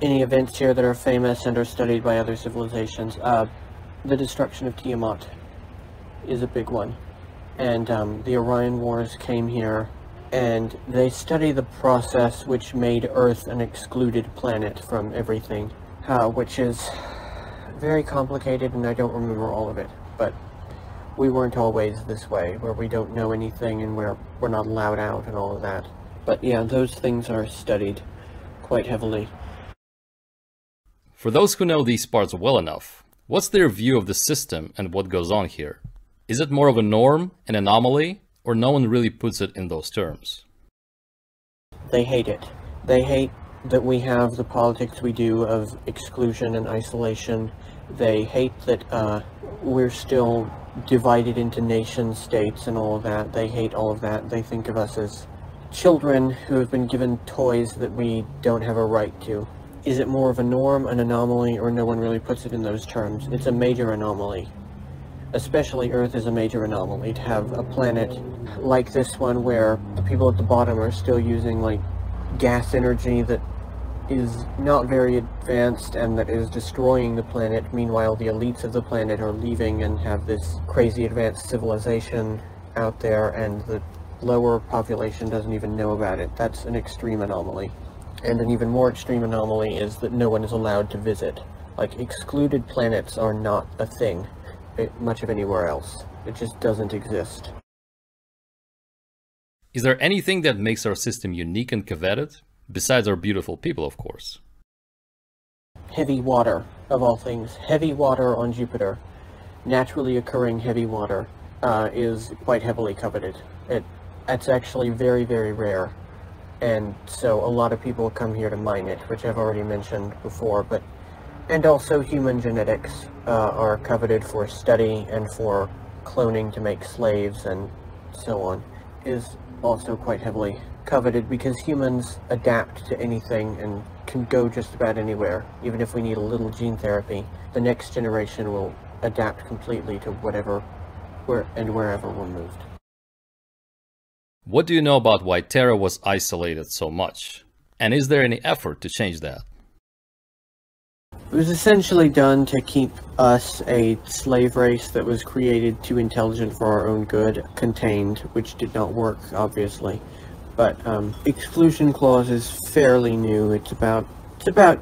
any events here that are famous and are studied by other civilizations, the destruction of Tiamat is a big one. And the Orion Wars came here, and they study the process which made Earth an excluded planet from everything, which is very complicated, and I don't remember all of it, but we weren't always this way, where we don't know anything and we're not allowed out and all of that. But yeah, those things are studied quite heavily. For those who know these parts well enough, what's their view of the system and what goes on here? Is it more of a norm, an anomaly, or no one really puts it in those terms? They hate it. They hate that we have the politics we do of exclusion and isolation. They hate that we're still divided into nation states and all of that. They hate all of that. They think of us as children who have been given toys that we don't have a right to. Is it more of a norm, an anomaly, or no one really puts it in those terms? It's a major anomaly. Especially Earth is a major anomaly. To have a planet like this one where the people at the bottom are still using like gas energy that is not very advanced and that is destroying the planet. Meanwhile, the elites of the planet are leaving and have this crazy advanced civilization out there, and the lower population doesn't even know about it. That's an extreme anomaly. And an even more extreme anomaly is that no one is allowed to visit. Like, excluded planets are not a thing much of anywhere else. It just doesn't exist. Is there anything that makes our system unique and coveted? Besides our beautiful people, of course. Heavy water, of all things. Heavy water on Jupiter. Naturally occurring heavy water is quite heavily coveted. It's actually very, very rare. And so a lot of people come here to mine it, which I've already mentioned before. And also human genetics are coveted for study and for cloning to make slaves and so on, is also quite heavily coveted because humans adapt to anything and can go just about anywhere. Even if we need a little gene therapy, the next generation will adapt completely to whatever and wherever we're moved. What do you know about why Terra was isolated so much? And is there any effort to change that? It was essentially done to keep us, a slave race that was created too intelligent for our own good, contained, which did not work, obviously. But exclusion clause is fairly new. It's about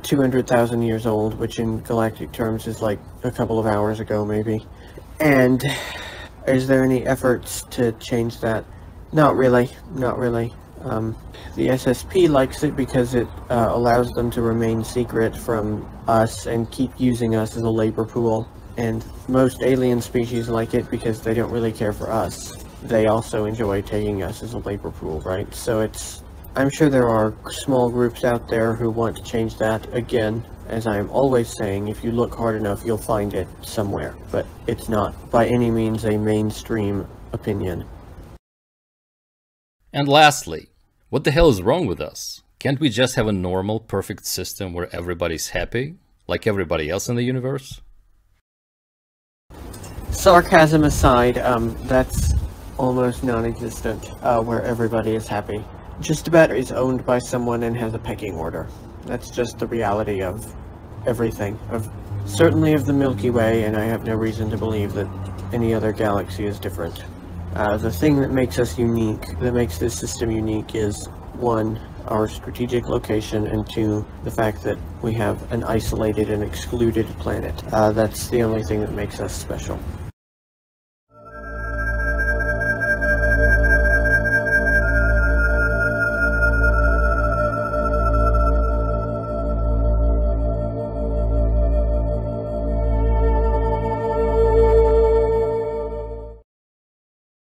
200,000 years old, which in galactic terms is like a couple of hours ago, maybe. And is there any efforts to change that? Not really. Not really. The SSP likes it because it allows them to remain secret from us and keep using us as a labor pool. And most alien species like it because they don't really care for us. They also enjoy taking us as a labor pool, right? So I'm sure there are small groups out there who want to change that. Again, as I'm always saying, if you look hard enough, you'll find it somewhere. But it's not by any means a mainstream opinion. And lastly, what the hell is wrong with us? Can't we just have a normal, perfect system where everybody's happy, like everybody else in the universe? Sarcasm aside, that's almost non-existent, where everybody is happy. Just about is owned by someone and has a pecking order. That's just the reality of everything, certainly of the Milky Way, and I have no reason to believe that any other galaxy is different. The thing that makes us unique, that makes this system unique, is 1, our strategic location, and 2, the fact that we have an isolated and excluded planet. That's the only thing that makes us special.